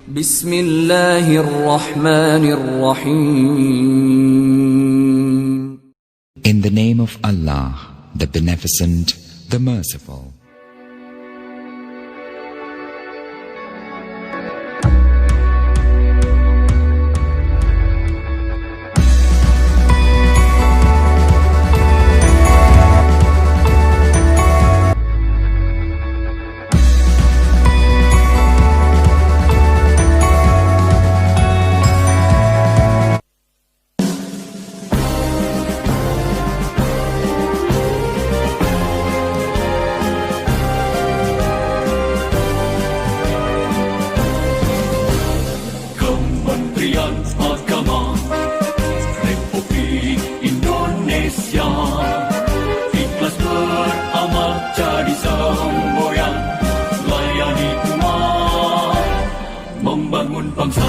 Bismillahirrahmanirrahim. In the name of Allah, the Beneficent, the Merciful. Kementerian Agama Republik Indonesia ikhlas beramal jadi semboyan, layani umat, membangun bangsa.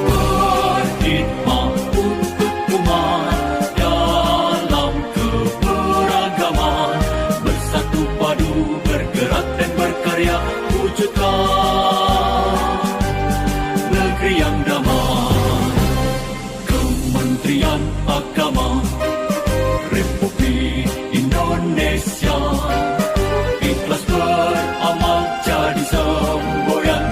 Berkhidmat untuk umat dalam keberagaman, bersatu padu bergerak dan berkarya, wujudkan negeri yang damai. Kementerian Agama Republik Indonesia ikhlas beramal jadi semboyan,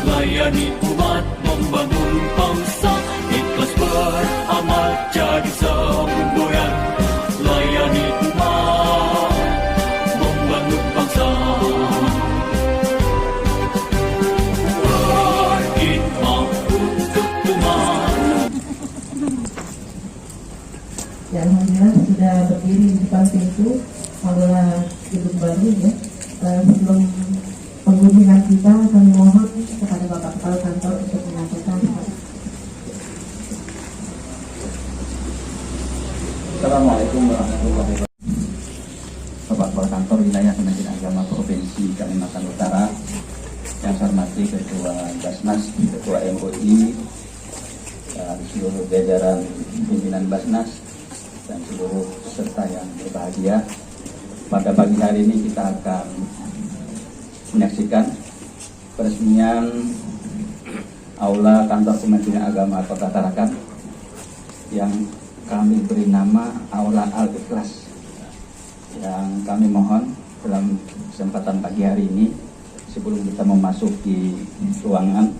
layani umat, membangun bangsa. Ikhlas beramal jadi semboyan, layani umat, membangun bangsa. Ya, alhamdulillah sudah berdiri di depan pintu aula gedung baru ya. Sebelum pengunjungan kita, kami mohon kepada Bapak Kepala Kantor untuk menyampaikan. Assalamualaikum warahmatullahi wabarakatuh. Bapak Kepala Kantor Wilayah Kementerian Agama Provinsi Kalimantan Utara, yang saya hormati Ketua Basnas, Ketua MUI, dan seluruh jajaran pimpinan Basnas, dan seluruh peserta yang berbahagia. Pada pagi hari ini kita akan menyaksikan peresmian Aula Kantor Kementerian Agama Kota Tarakan yang kami beri nama Aula Al-Ikhlas, yang kami mohon dalam kesempatan pagi hari ini, sebelum kita memasuki ruangan,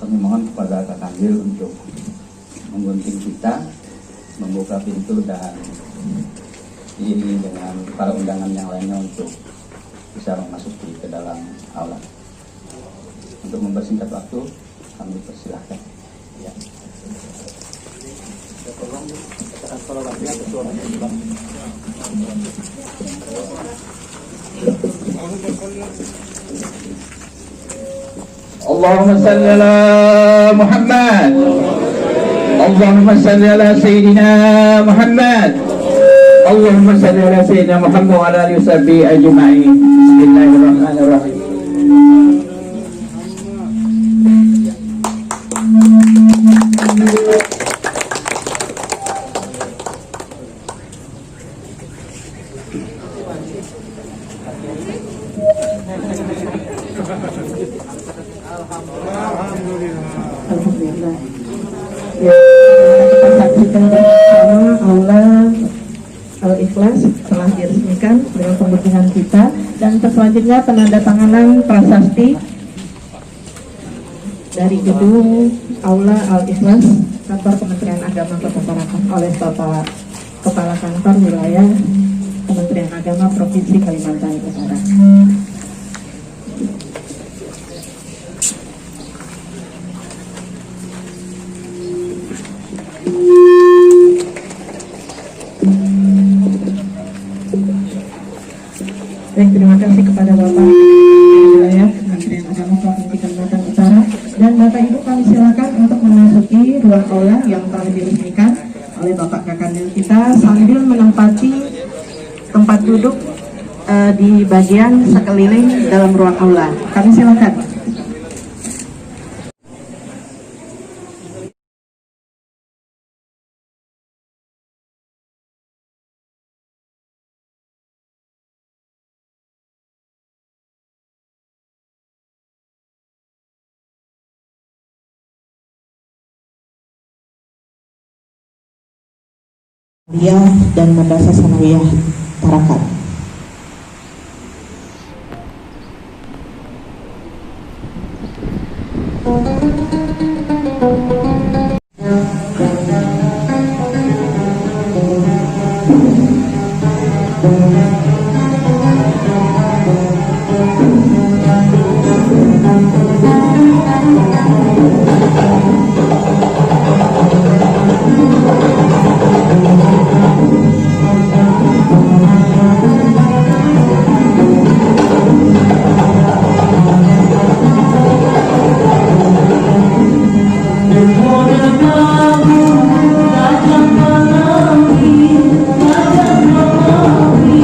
kami mohon kepada Kak Kanwil untuk menggunting kita, membuka pintu, dan diiringi dengan para undangan yang lainnya untuk bisa memasuki ke dalam aula. Untuk mempersingkat waktu, kami persilahkan. Ya. Allahumma salli ala Muhammad. Allahumma salli ala Sayyidina Muhammad. Allahumma salli ala Sayyidina Muhammad wa ala alihi washabihi ajma'in. Bismillahirrahmanirrahim. Alhamdulillah. Ya, kita saksikan bersama Aula Al-Ikhlas telah diresmikan dengan pembukaan kita, dan selanjutnya penandatanganan prasasti dari gedung Aula Al-Ikhlas Kantor Kementerian Agama Kota Tarakan oleh Bapak Kepala Kantor Wilayah Kementerian Agama Provinsi Kalimantan Utara. Baik, terima kasih kepada Bapak Wilayah Kementerian Agama Provinsi Kalimantan Utara, dan Bapak Ibu kami silakan untuk memasuki ruang aula yang telah diresmikan oleh Bapak Kakandil kita sambil menempati tempat duduk di bagian sekeliling dalam ruang aula. Kami silakan. dan Madrasah Sanawiyah Tarakan. Gajah Melawi,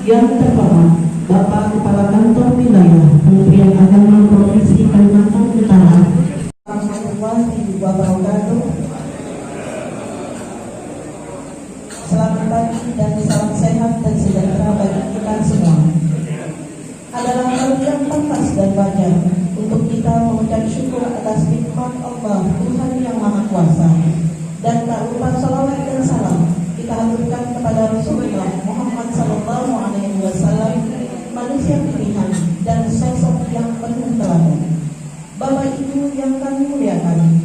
Yang terhormat Bapak Kepala Kantor Wilayah Kementerian Agama Provinsi Kalimantan Utara. Warahmatullahi wabarakatuh. Selamat pagi dan salam sehat dan sejahtera bagi kita semua. Adalah hal yang pantas dan wajar untuk kita mengucap syukur atas nikmat Allah Tuhan yang Maha Kuasa, dan tak lupa salawat dan salam kita haturkan kepada Rasulullah Muhammad SAW, manusia pilihan dan sosok yang penuh teladan. Bapak Ibu yang kami muliakan,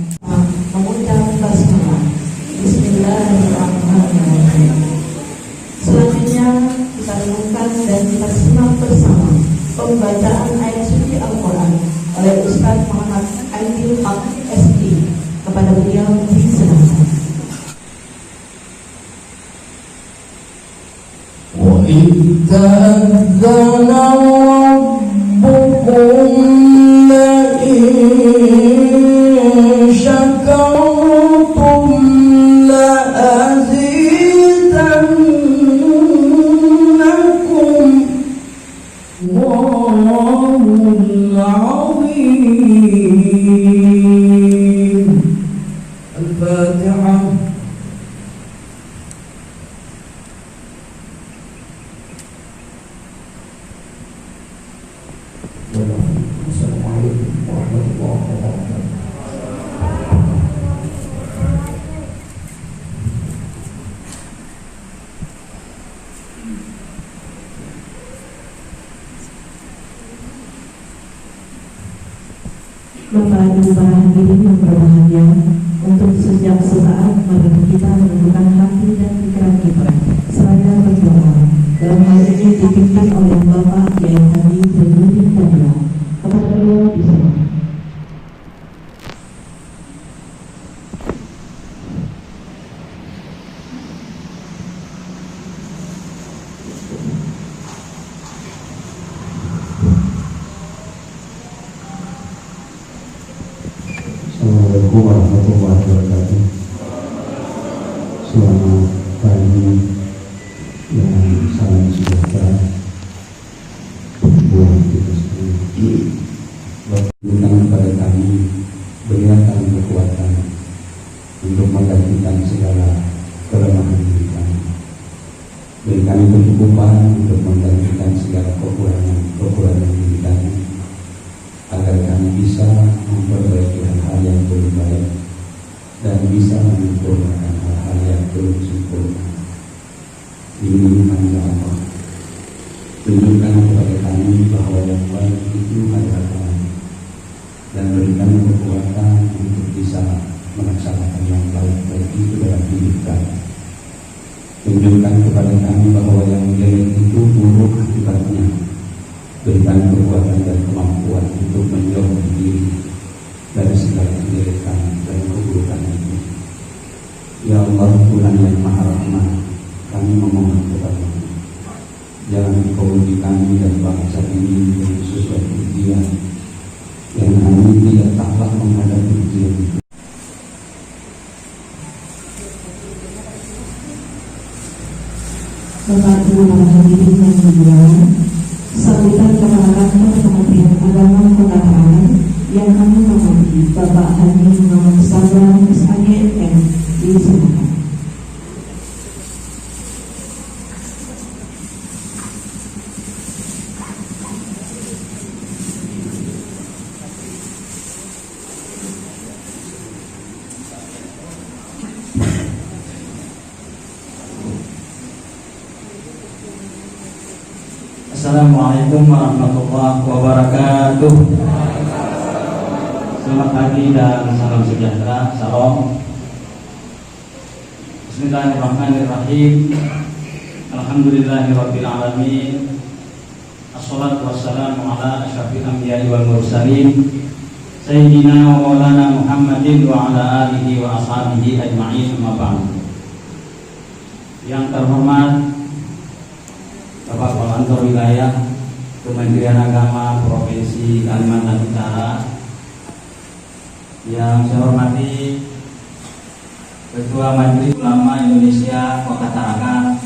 mengucap basmalah. Bismillahirrahmanirrahim. Selanjutnya kita renungkan dan kita simak bersama pembacaan ayat suci Al-Quran oleh Ustaz Muhammad Aidil Haq SD. Kepada beliau diserahkan. وَإِذْ تَأَذَّنَ رَبُّكُمْ لَئِن شَكَرْتُمْ لَأَزِيدَنَّكُمْ اللَّهُ الْعَظِيمُ. الفاتحة. Assalamualaikum warahmatullahi wabarakatuh. Bapak Ibu para hadirin yang berbahagia, untuk sejak sesaat mari kita menundukkan hati dan pikiran kita seraya berdoa. Dalam hal ini dipimpin oleh Bapak Kiai Haji Zainuddin Fadilah. Kepada beliau diserahkan. Assalamualaikum warahmatullahi wabarakatuh. Selamat pagi dan salam sejahtera buat kita semua. Berikan kepada kami, berikan kami kekuatan untuk menggantikan segala kelemahan diri kami. Beri kami kecukupan untuk menggantikan segala kekurangan diri kami, agar kami bisa memperbaiki hal-hal yang belum baik dan bisa menyempurnakan hal-hal yang belum sempurna. Ini hanya Allah. Tunjukkan kepada kami bahwa yang baik itu adalah kami, dan berikan kekuatan untuk bisa melaksanakan yang baik itu dalam hidup kami. Tunjukkan kepada kami bahwa yang jelek itu buruk akibatnya. Berikan kekuatan dan kemampuan untuk menjauhi diri dari segala kejelekan dan keburukan itu. Ya Allah, Tuhan yang Maha Rahman, kami memohon kepada-Mu, jangan Engkau uji kami dan bangsa ini dengan sesuatu ujian yang kami tidak taklak menghadapi ujian itu. Bapak Ibu para hadirin yang berbahagia, sambutan Kepala Kantor Kementerian Agama Kota Tangerang yang kami hormati Bapak Haji Muhammad Sabar SAG M disilakan. Assalamualaikum warahmatullahi wabarakatuh. Selamat pagi dan salam sejahtera. Salam. Bismillahirrahmanirrahim. Alhamdulillahirabbil alamin. Assalatu wassalamu ala asyrafil anbiya'i wal mursalin Sayyidina wa maulana Muhammadin wa ala alihi wa ashabihi ajma'in, amma ba'du. Yang terhormat Bapak Kepala Kantor Wilayah Kementerian Agama Provinsi Kalimantan Utara, yang saya hormati Ketua Majelis Ulama Indonesia Kota Tarakan,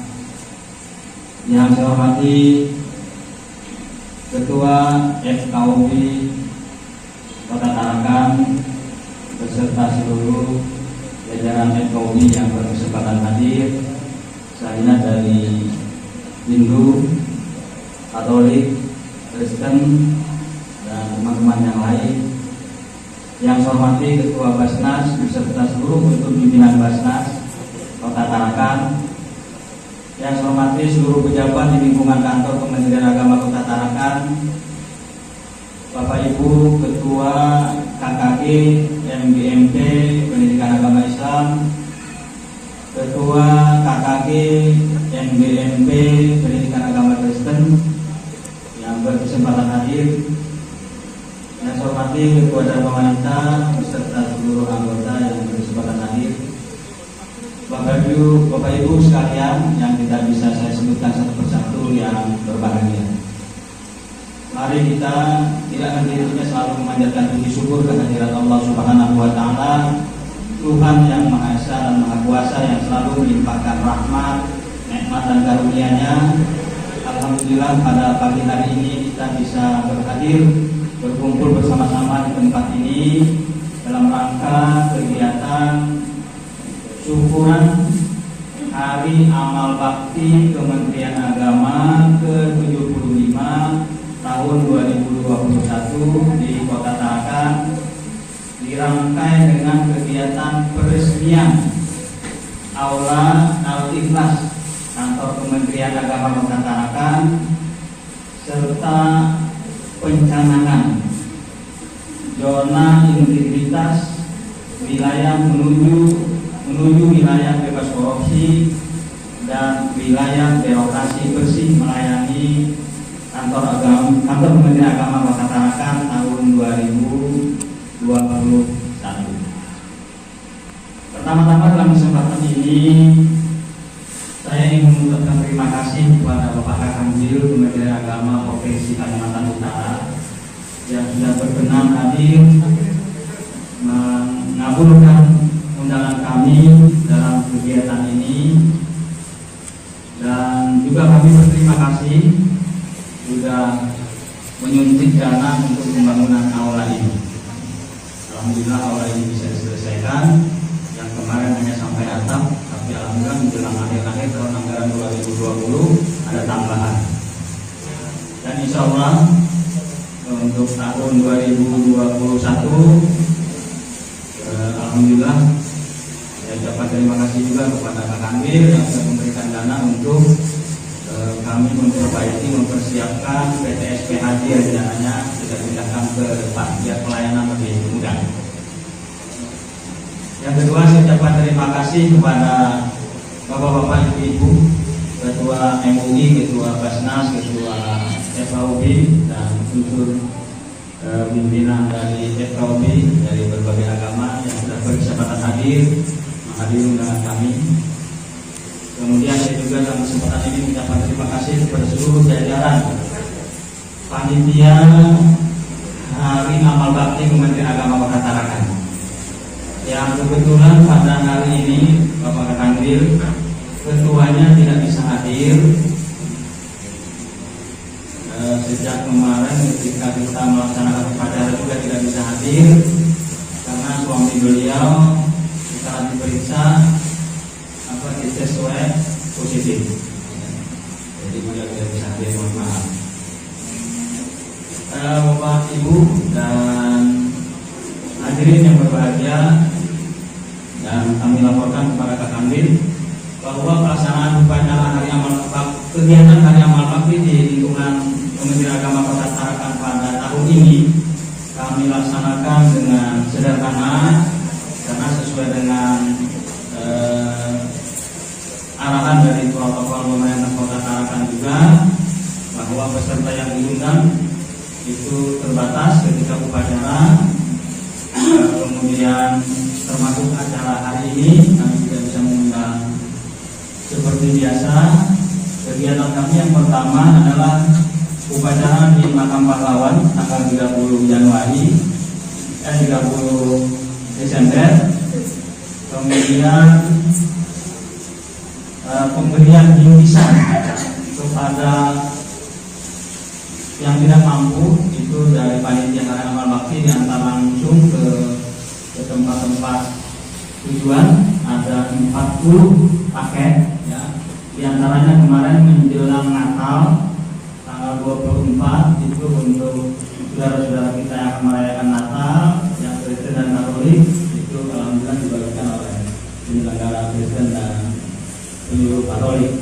Yang saya hormati Ketua FKUB Kota Tarakan beserta seluruh jajaran FKUB yang berkesempatan hadir, saya dari Hindu, Katolik, Kristen, dan teman-teman yang lain. Yang saya hormati Ketua Basnas beserta seluruh unsur pimpinan Basnas Kota Tarakan. Yang saya hormati seluruh pejabat di lingkungan kantor Kementerian Agama Kota Tarakan, Bapak Ibu Ketua KKG MGMP Pendidikan Agama Islam, Ketua KKG MGMP Pendidikan Agama Kristen yang berkesempatan hadir. Yang saya hormati Ketua Dharma Wanita beserta seluruh anggota yang berkesempatan hadir. Bapak Ibu sekalian yang tidak bisa saya sebutkan satu persatu yang berbahagia. Mari kita tidak henti-hentinya selalu memanjatkan puji syukur kehadirat Allah Subhanahu wa Ta'ala, Tuhan yang Maha Esa dan Maha Kuasa yang selalu melimpahkan rahmat, nikmat dan karunia-Nya. Alhamdulillah pada pagi hari ini kita bisa berkumpul bersama-sama di tempat ini dalam rangka kegiatan syukuran Hari Amal Bakti Kementerian Agama ke-75 tahun 2021 di Kota Tarakan, dirangkai dengan kegiatan peresmian Aula Al-Ikhlas Kantor Kementerian Agama Kota Tarakan serta pencanangan zona integritas wilayah menuju wilayah bebas korupsi dan wilayah birokrasi bersih melayani kantor Kementerian Agama Kota Tarakan tahun 2021. Pertama-tama dalam kesempatan ini saya ingin mengucapkan terima kasih kepada Bapak Kakanwil Kementerian Agama Provinsi Kalimantan Utara yang sudah berkenan hadir mengabulkan undangan kami dalam kegiatan ini, dan juga kami berterima kasih sudah menyuntik dana untuk pembangunan aula ini. Alhamdulillah aula ini bisa diselesaikan. Yang kemarin hanya sampai atap, tapi alhamdulillah menjelang akhir tahun anggaran 2020 ada tambahan. Dan insya Allah untuk tahun 2021 alhamdulillah saya ucapkan terima kasih juga kepada Pak Kanwil yang sudah memberikan dana untuk kami mempersiapkan PTSP Haji yang dananya sudah dipindahkan ke depan biar pelayanan lebih mudah. Yang kedua, saya ucapkan terima kasih kepada Bapak-bapak, Ibu-ibu, Ketua MUI, Ketua Basnas, Ketua FKUB, dan unsur pimpinan dari FKUB dari berbagai agama yang sudah berkesempatan hadir menghadiri undangan kami. Kemudian saya juga dalam kesempatan ini mengucapkan terima kasih kepada seluruh jajaran panitia Hari Amal Bakti Kementerian Agama Kota Tarakan yang kebetulan pada hari ini Bapak Kakanwil ketuanya tidak bisa hadir. Sejak kemarin ketika kita melaksanakan upacara juga tidak bisa hadir karena suami beliau saat diperiksa tes swab positif, jadi beliau tidak bisa hadir, mohon maaf. Bapak, Ibu, dan hadirin yang berbahagia, dan kami laporkan kepada Kak Kanwil bahwa pelaksanaan upacara Hari Amal Bakti, kegiatan Hari Amal Bakti di lingkungan Kementerian Agama Kota Tarakan pada tahun ini kami laksanakan dengan sederhana karena sesuai dengan arahan dari protokol pemerintah Kota Tarakan juga bahwa peserta yang diundang itu terbatas ketika upacara. Kemudian termasuk acara hari ini kami tidak bisa mengundang seperti biasa. Kegiatan kami yang pertama adalah upacara di Makam Pahlawan tanggal 30 Desember. Kemudian pemberian bingkisan kepada yang tidak mampu itu dari panitia hari amal bakti diantar langsung ke tempat-tempat tujuan. Ada 40 paket ya. Di antaranya kemarin menjelang Natal tanggal 24 itu untuk saudara-saudara kita yang akan merayakan Natal yang Kristen dan Katolik itu alhamdulillah dibagikan oleh penyelenggara Kristen dan penyuluh Katolik.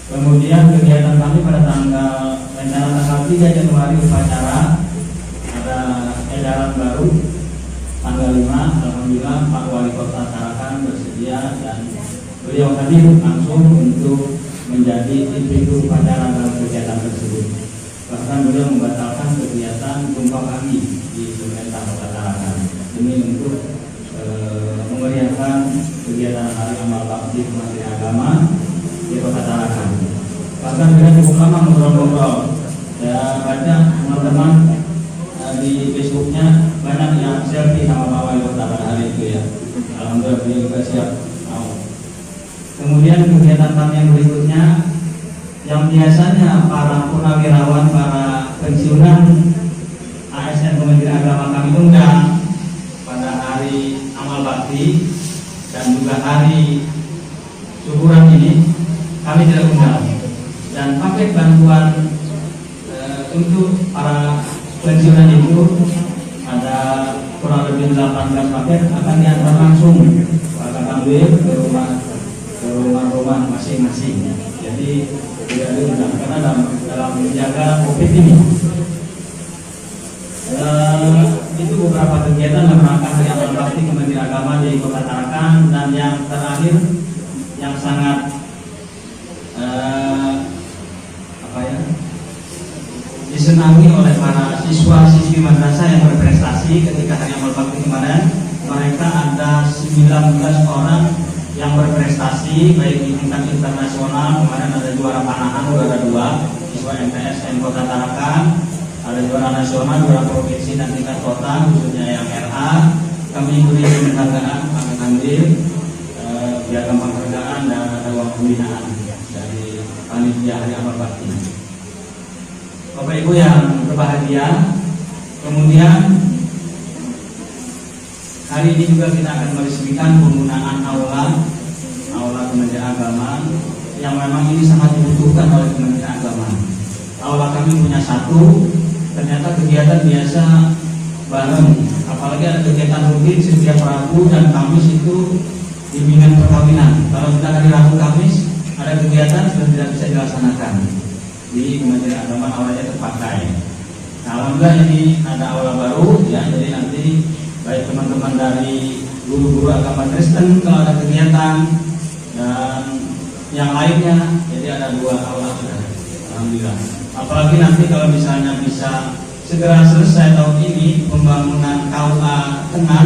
Kemudian kegiatan kami pada rencana tanggal 3 Januari upacara ada edaran baru tanggal 5. Alhamdulillah Pak Wali Kota Tarakan bersedia dan beliau hadir langsung untuk menjadi individu upacara dalam kegiatan tersebut. Bahkan beliau membatalkan kegiatan jumpa kami di pemerintah Kota Tarakan demi untuk memeriahkan kegiatan Hari Amal Bakti Kementerian Agama di Kota Tarakan. Bahkan beliau cukup lama ngobrol-ngobrol. Saya baca teman-teman di Facebooknya banyak yang selfie sama Pak Wali Kota pada hari itu ya. Alhamdulillah beliau juga siap. Kemudian kegiatan kami yang berikutnya yang biasanya para purnawirawan, para pensiunan ASN Kementerian Agama kami undang pada hari amal bakti dan juga hari syukuran ini kami tidak undang. Dan paket bantuan untuk para pensiunan itu ada kurang lebih 18 paket akan diantar langsung Pak Kambil ke rumah masing-masing. Jadi tidak diundang karena dalam menjaga COVID ini. Itu beberapa kegiatan dalam rangka Hari Amal Bakti Kementerian Agama di Kota Tarakan. Dan yang terakhir yang sangat disenangi oleh para siswa-siswi madrasah yang berprestasi ketika Hari Amal Bakti kemarin. Mereka ada 19 orang yang berprestasi baik di tingkat internasional. Kemarin ada juara panahan, juara 2 siswa MTSN Kota Tarakan, ada juara nasional, juara provinsi dan tingkat kota khususnya yang RA. Kami beri penghargaan Pak Kandir, piagam penghargaan dan ada uang pembinaan dari panitia Hari Amal Bakti. Bapak Ibu yang berbahagia, kemudian hari ini juga kita akan meresmikan penggunaan aula Kementerian Agama yang memang ini sangat dibutuhkan oleh Kementerian Agama. Aula kami punya satu, ternyata kegiatan biasa bareng, apalagi ada kegiatan rutin setiap Rabu dan Kamis itu bimbingan perkawinan. Kalau kita hari Rabu Kamis ada kegiatan sudah tidak bisa dilaksanakan di Kementerian Agama, aulanya terpakai. Nah, alhamdulillah ini ada aula baru ya, jadi nanti baik teman-teman dari guru-guru agama Kristen kalau ada kegiatan dan yang lainnya, jadi ada 2 aula sudah, alhamdulillah. Apalagi nanti kalau misalnya bisa segera selesai tahun ini pembangunan KUA Tengah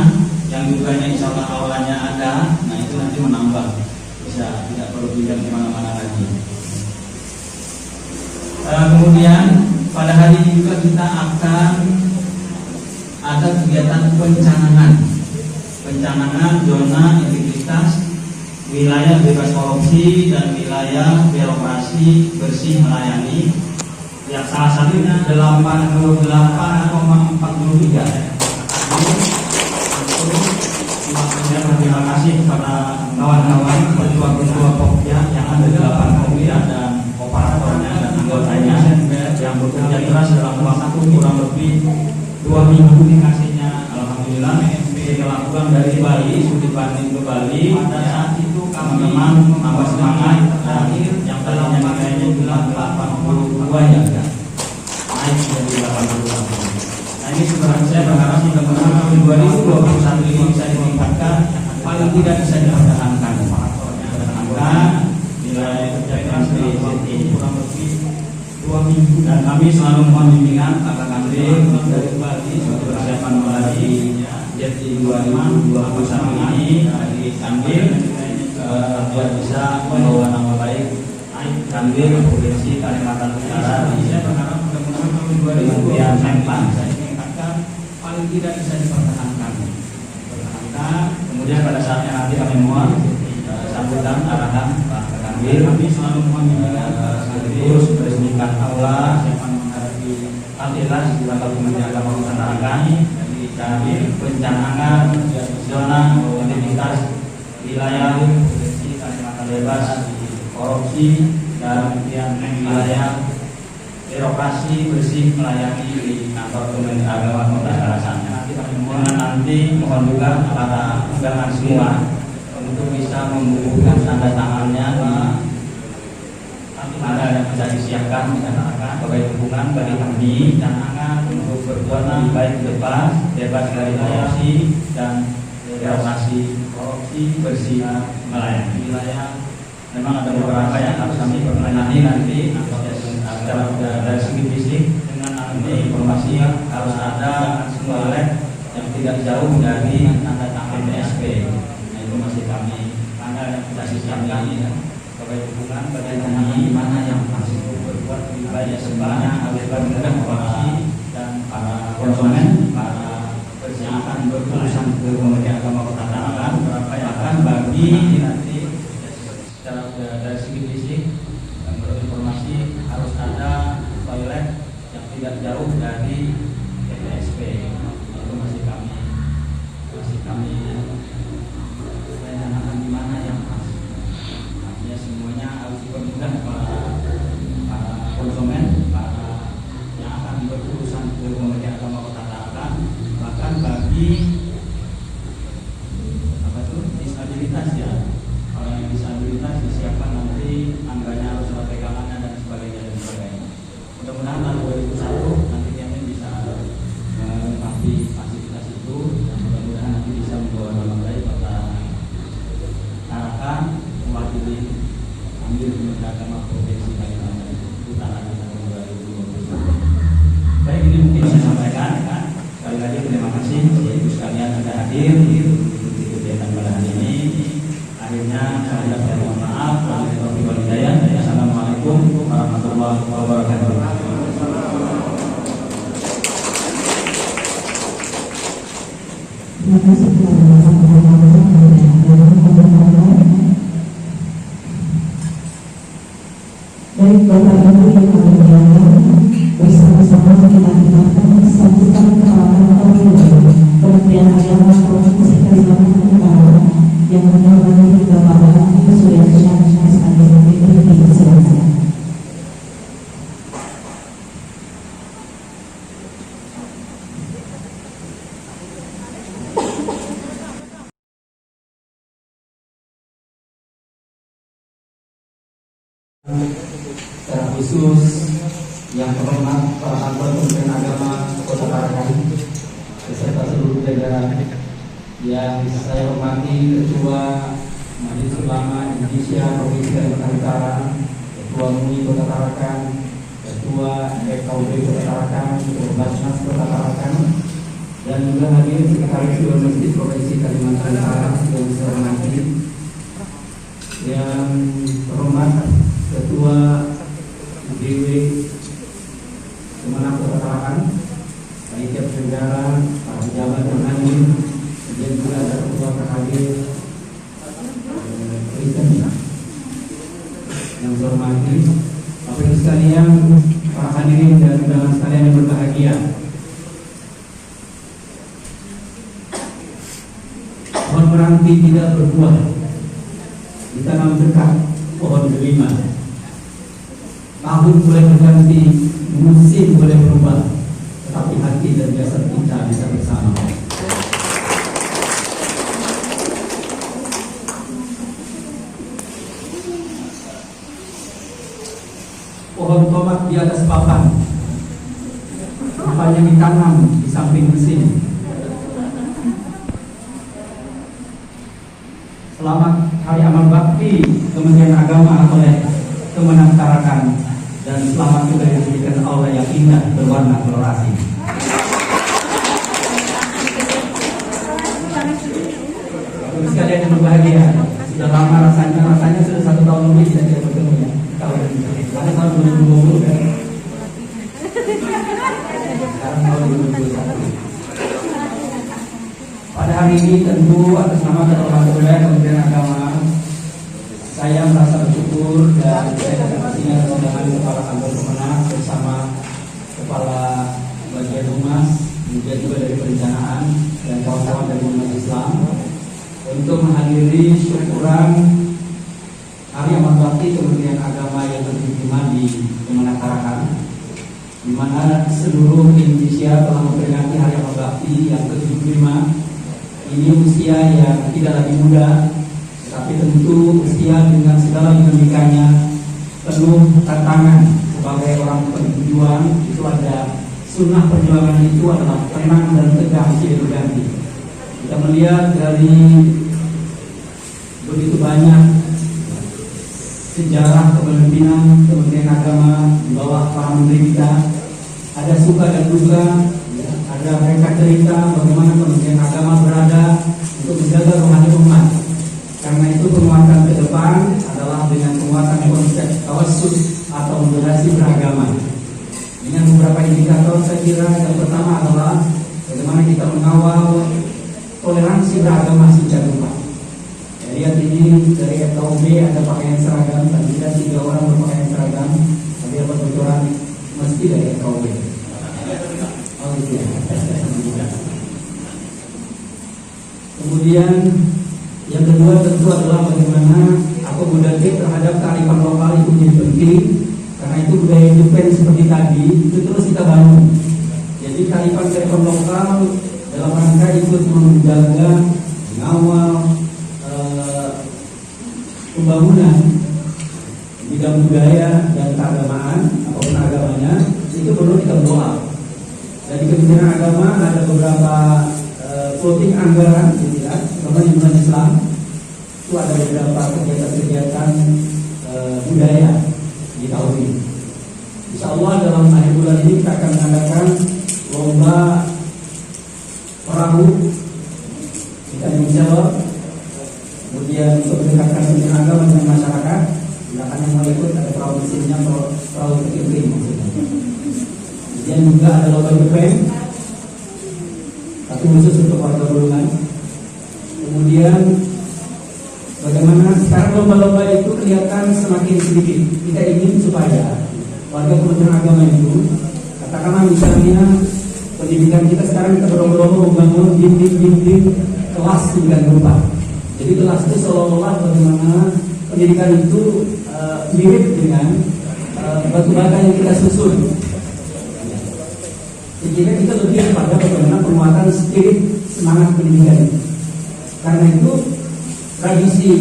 yang juga insya Allah aulanya ada, nah itu nanti menambah, bisa tidak perlu pindah kemana-mana lagi. Kemudian pada hari ini juga kita akan ada kegiatan pencanangan zona integritas, wilayah bebas korupsi dan wilayah birokrasi bersih melayani, yang salah satunya 88,43. Terima kasih kepada kawan-kawan ketua-ketua Pokja yang ada 8 Pokja dan operatornya dan anggotanya yang bekerja keras dalam waktu kurang lebih 2 minggu dikasihnya. Alhamdulillah setelah pulang dari Bali, studi banding ke Bali, pada saat itu kami memang tambah semangat dan yang tadinya makanya bilang 82 ya naik menjadi 88. Nah ini sebenarnya saya berharap mudah-mudahan tahun 2021 ini bisa ditingkatkan, paling tidak bisa dipertahankan nilai kerja keras di sini kurang lebih 2 minggu. Dan kami selalu mohon bimbingan kakak Kandri dari Bali suatu persiapan melalui JET 2021 ini dari Kandil biar bisa membawa nama baik Kandil Provinsi Kalimantan Utara. Saya berharap mudah-mudahan tahun 2021 saya tingkatkan, paling tidak bisa dipertahankan. Kemudian pada saatnya nanti kami mohon sambutan arahan Pak Kakak hadir. Kami selalu mohon bimbingan sekaligus meresmikan aula yang menghadapi Al-Ikhlas di kantor Kementerian Agama Nusantara dari perencanaan zona identitas wilayah bersih Kalimantan bebas korupsi dan kemudian wilayah birokrasi bersih melayani di kantor Kementerian Agama Nusantara. Nanti mohon juga para undangan semua untuk bisa membubuhkan tanda tangannya di mana yang bisa disiapkan dicanangkan sebagai dukungan bagi kami canangan untuk berbuat baik ke depan, bebas dari korupsi dan birokrasi bersih melayani wilayah. Memang ada beberapa yang harus kami perkenalkan nanti dari segi fisik dengan nanti informasi harus ada semua yang tidak jauh dari tanda tangan PSP. Nah, itu masih kami yang kita siapkan sebagai dukungan bagi kami mana yang masih berbuat lebih baik sebanyak agar menekan korupsi dan para konsumen, para yang akan berurusan ke Kementerian Agama Nusantara beberapa yang akan bagi nanti secara dari segi fisik menurut informasi harus ada toilet yang tidak jauh dari PSP. Itu masih kami rencanakan di mana yang pas. Artinya semuanya harus dipermudah para konsumen, para yang akan berurusan ke Kementerian Agama Nusantara, bahkan bagi disabilitas ya. Orang yang disabilitas disiapkan nanti anggarannya harus ada pegangannya dan sebagainya. Mudah-mudahan tahun 2001 nanti kami bisa melengkapi fasilitas itu dan mudah-mudahan nanti bisa membawa nama baik kota Tarakan mewakili ambil Kementerian Agama Provinsi Kalimantan Utara di tahun 2020. Baik, ini mungkin saya sampaikan kan. Sekali lagi terima kasih ibu sekalian sudah hadir di kegiatan pada hari ini. Akhirnya saya mohon maaf. Assalamualaikum warahmatullahi wabarakatuh. Terima kasih baik Bapak Ibu yang kami muliakan, bersama-sama kita dengarkan sambutan kehormatan Kementerian Agama Provinsi Kalimantan Utara yang menghormati Bapak Ibu Suryansyah SHM silakan. Secara khusus yang terhormat para kantor Kementerian Agama Kota Tarakan beserta seluruh jajaran yang saya hormati Ketua Majelis Ulama Indonesia Provinsi Kalimantan Utara, Ketua MUI Kota Tarakan, Ketua FKUB Kota Tarakan, Ketua Basnas Kota Tarakan, dan juga hadir Sekretaris Dewan Masjid Provinsi Kalimantan Utara yang saya hormati, yang terhormat Ketua UDW Kemenang Kota Tarakan, panitia penyelenggara, para pejabat yang hadir, dan juga ada Ketua KKB Kristen yang saya hormati, Bapak Ibu sekalian, para hadirin dan undangan sekalian yang berbahagia. Pohon meranti tidak berbuah, ditanam dekat pohon delima. Tahun boleh berganti, musim boleh berubah, tetapi hati dan jasad kita bisa bersama. Pohon tomat di atas papan, rupanya ditanam di samping mesin. Selamat Hari Amal Bakti Kementerian Agama oleh Kemenang Tarakan, dan selamat juga diberikan aula yang indah berwarna kolorasi. Bapak sekalian yang berbahagia, sudah lama rasanya sudah 1 tahun lebih tidak bertemu ya. Pada tahun 2020 kan. Sekarang tahun 2021. Pada hari ini tentu atas nama Ketua Kementerian Agama, saya merasa bersyukur di Kemenang Tarakan, di mana seluruh Indonesia telah memperingati Hari Amal Bakti yang ke-75. Ini usia yang tidak lagi muda, tapi tentu usia dengan segala dinamikanya penuh tantangan. Sebagai orang berjuang itu ada sunnah perjuangan itu adalah tenang dan tegar silih berganti. Kita melihat dari begitu banyak sejarah kepemimpinan Kementerian Agama di bawah para menteri kita, ada suka dan duka, ya, ada mereka cerita bagaimana Kementerian Agama berada untuk menjaga rohani umat. Karena itu penguatan ke depan adalah dengan penguatan konsep tawassul atau moderasi beragama. Dengan beberapa indikator, saya kira yang pertama adalah bagaimana kita mengawal toleransi beragama secara umat. Lihat ini dari FKUB ada pakaian seragam, dan tidak 3 orang berpakaian seragam, tapi dapat bocoran mesti dari FKUB. Oh iya. Kemudian yang kedua tentu adalah bagaimana akomodatif terhadap kearifan lokal itu menjadi penting, karena itu budaya hidup seperti tadi itu terus kita bangun. Jadi kearifan lokal dalam rangka ikut menjaga, mengawal pembangunan bidang budaya dan keagamaan apapun agamanya itu perlu kita doa. Dari Kementerian Agama ada beberapa floating anggaran, terutama di bulan Islam itu ada beberapa kegiatan-kegiatan budaya di tahun ini. Insya Allah dalam akhir bulan ini kita akan mengadakan lomba perahu kita menjawab. Kemudian untuk mendekatkan Kementerian Agama dengan masyarakat, silakan yang mau ikut, ada perahu mesinnya, perahu kecil maksudnya. Kemudian juga ada lomba jepeng, tapi khusus untuk warga Bulungan. Kemudian bagaimana sekarang lomba-lomba itu kelihatan semakin sedikit. Kita ingin supaya warga Kementerian Agama itu, katakanlah misalnya pendidikan kita sekarang kita berlomba-lomba membangun dinding-dinding kelas sedemikian rupa. Jadi kelas itu seolah-olah bagaimana pendidikan itu mirip dengan batu bata yang kita susun. Jadi kita lebih pada bagaimana penguatan spirit semangat pendidikan. Karena itu tradisi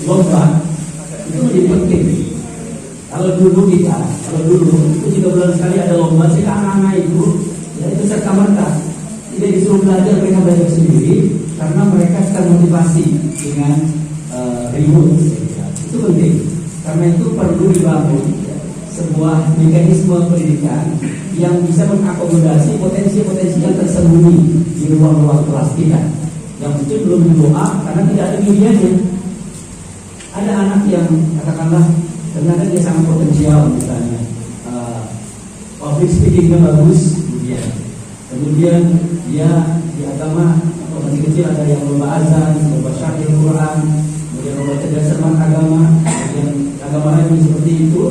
lomba itu menjadi penting. Kalau dulu itu 3 bulan sekali ada lomba, sehingga anak-anak itu serta merta tidak disuruh belajar, mereka belajar sendiri karena mereka termotivasi dengan reward. Itu penting. Karena itu perlu dibangun sebuah mekanisme pendidikan yang bisa mengakomodasi potensi-potensi yang tersembunyi di ruang-ruang kelas kita, yang mungkin belum berdoa karena tidak ada medianya. Ada anak yang katakanlah ternyata dia sangat potensial, misalnya public speakingnya bagus, kemudian dia di agama atau masih kecil ada yang lomba azan, lomba syair Quran, kemudian lomba kecerdasan agama, kemudian agama lain seperti itu.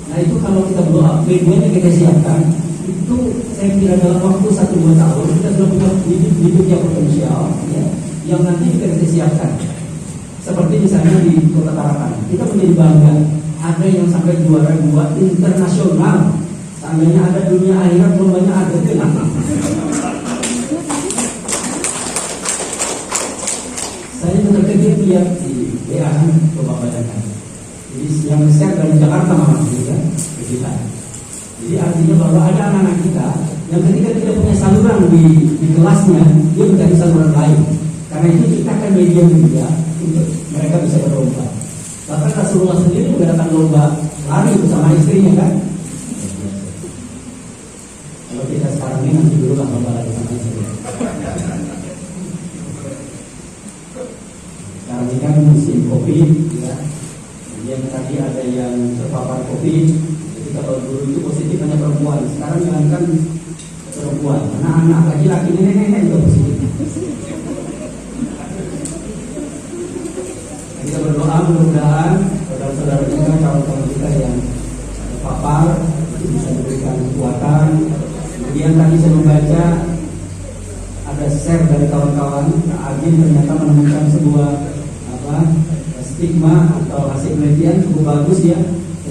Nah itu kalau kita doa, medianya kita siapkan, itu saya kira dalam waktu 1-2 tahun kita sudah punya bibit yang potensial, ya, yang nanti kita siapkan. Seperti misalnya di Kota Tarakan, kita menjadi bangga ada yang sampai juara 2 internasional. Seandainya ada dunia akhirat, lombanya ada kenapa? Saya juga terkejut lihat di WA, coba bayangkan. Jadi yang share dari Jakarta malah juga ke kita. Jadi artinya bahwa ada anak-anak kita yang ketika tidak punya saluran di kelasnya, dia mencari saluran lain. Karena itu kita akan media juga untuk mereka bisa berlomba. Bahkan Rasulullah sendiri mengadakan lomba lari bersama istrinya kan. Kalau kita sekarang ini nanti dulu lah lomba lari sama istri. Sekarang ini kan musim COVID, ya. Kemudian tadi ada yang terpapar COVID. Jadi kalau dulu itu positif hanya perempuan, sekarang jangankan perempuan, anak-anak laki-laki, nenek-nenek juga positif. Kita berdoa mudah-mudahan saudara-saudara kita, kawan-kawan kita yang terpapar bisa diberikan kekuatan. Kemudian tadi saya membaca ada share dari kawan-kawan, Agin ternyata menemukan sebuah stigma atau hasil penelitian cukup bagus ya,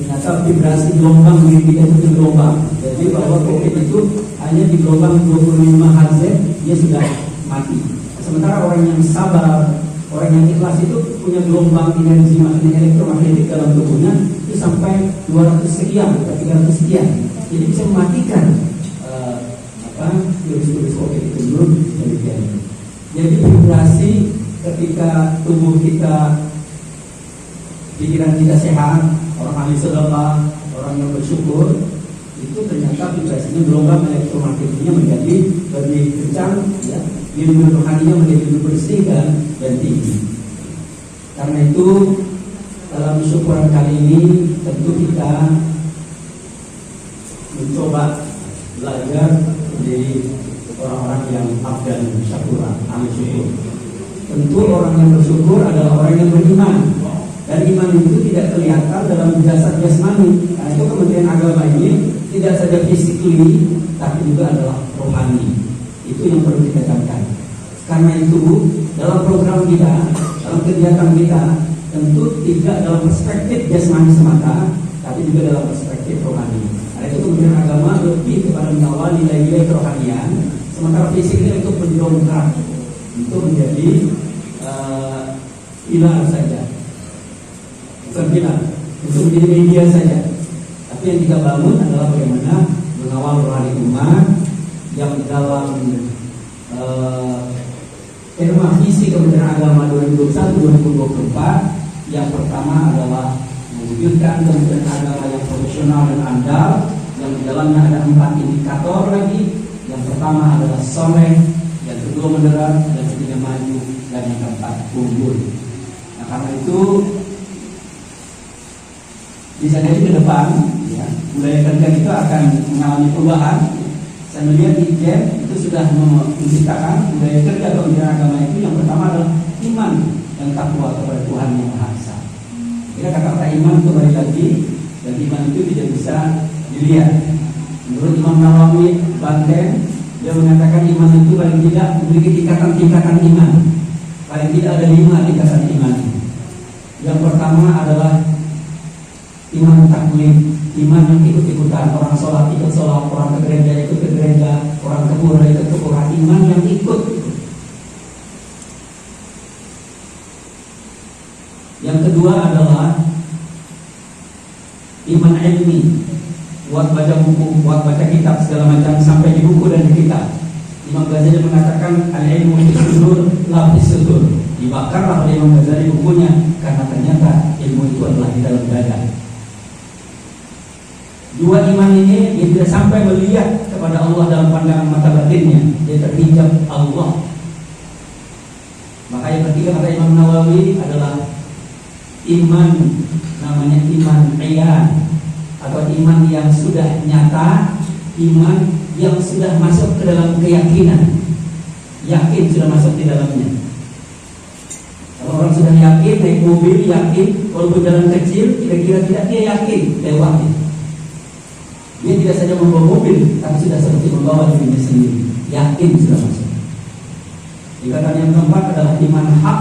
ternyata vibrasi gelombang diri kita itu gelombang. Jadi bahwa COVID itu hanya di gelombang 25 Hz dia sudah mati. Sementara orang yang sabar, orang yang ikhlas itu punya gelombang energi elektromagnetik dalam tubuhnya itu sampai 200 sekian atau 300 sekian. Jadi bisa mematikan virus-virus COVID itu dulu demikian. Jadi vibrasi ketika tubuh kita, pikiran kita sehat, orang ahli sedekah, orang yang bersyukur, itu ternyata vibrasinya gelombang elektromagnetiknya menjadi lebih kencang, ya, ilmu rohaninya menjadi lebih bersih dan tinggi. Karena itu dalam syukuran kali ini tentu kita mencoba belajar menjadi orang-orang yang abdan syakuran, ahli syukur. Tentu orang yang bersyukur adalah orang yang beriman. Dan iman itu tidak kelihatan dalam jasad jasmani. Karena itu Kementerian Agama ini tidak saja physically, tapi juga adalah rohani. Itu yang perlu ditekankan. Karena itu dalam program kita, dalam kegiatan kita, tentu tidak dalam perspektif jasmani semata, tapi juga dalam perspektif rohani. Karena itu Kementerian Agama lebih kepada mengawal nilai-nilai kerohanian, sementara fisiknya itu mendongkrak, itu menjadi pilar saja. Bukan pilar, itu menjadi media saja. Tapi yang kita bangun adalah bagaimana mengawal rohani umat yang dalam tema visi Kementerian Agama 2021-2024 yang pertama adalah mewujudkan Kementerian Agama yang profesional dan andal, yang di dalamnya ada 4 indikator lagi. Yang pertama adalah soleh, yang kedua moderat, dan ketiga maju, dan yang keempat unggul. Nah, karena itu bisa jadi ke depan, ya, budaya kerja kita akan mengalami perubahan. Saya melihat di IJEN itu sudah menciptakan budaya kerja Kementerian Agama itu yang pertama adalah iman dan takwa kepada Tuhan Yang Maha Esa. Kita kata iman kembali lagi, dan iman itu tidak bisa dilihat. Menurut Imam Nawawi Banten, dia mengatakan iman itu paling tidak memiliki tingkatan-tingkatan iman. Paling tidak ada 5 tingkatan iman. Yang pertama adalah iman taklid, iman yang ikut-ikutan. Orang sholat ikut sholat, orang ke gereja ikut ke gereja, orang ke pura ikut ke pura. Iman yang ikut. Yang kedua adalah iman ilmi, buat baca buku, buat baca kitab segala macam sampai di buku dan di kitab. Imam Ghazali mengatakan al-ilmu fis-sudur la fis-sudur. Dibakarlah oleh Imam Ghazali bukunya karena ternyata ilmu itu adalah di dalam dada. Dua iman ini dia tidak sampai melihat kepada Allah dalam pandangan mata batinnya, dia terhijab Allah. Maka yang ketiga kata Imam Nawawi adalah iman, namanya iman iyan, atau iman yang sudah nyata, iman yang sudah masuk ke dalam keyakinan, yakin sudah masuk di dalamnya. Kalau orang sudah yakin naik mobil, yakin walaupun jalan kecil, kira-kira tidak, dia yakin lewatnya. Dia tidak saja membawa mobil, tapi sudah seperti membawa dirinya sendiri, yakin sudah masuk. Dikatakan yang keempat adalah iman hak.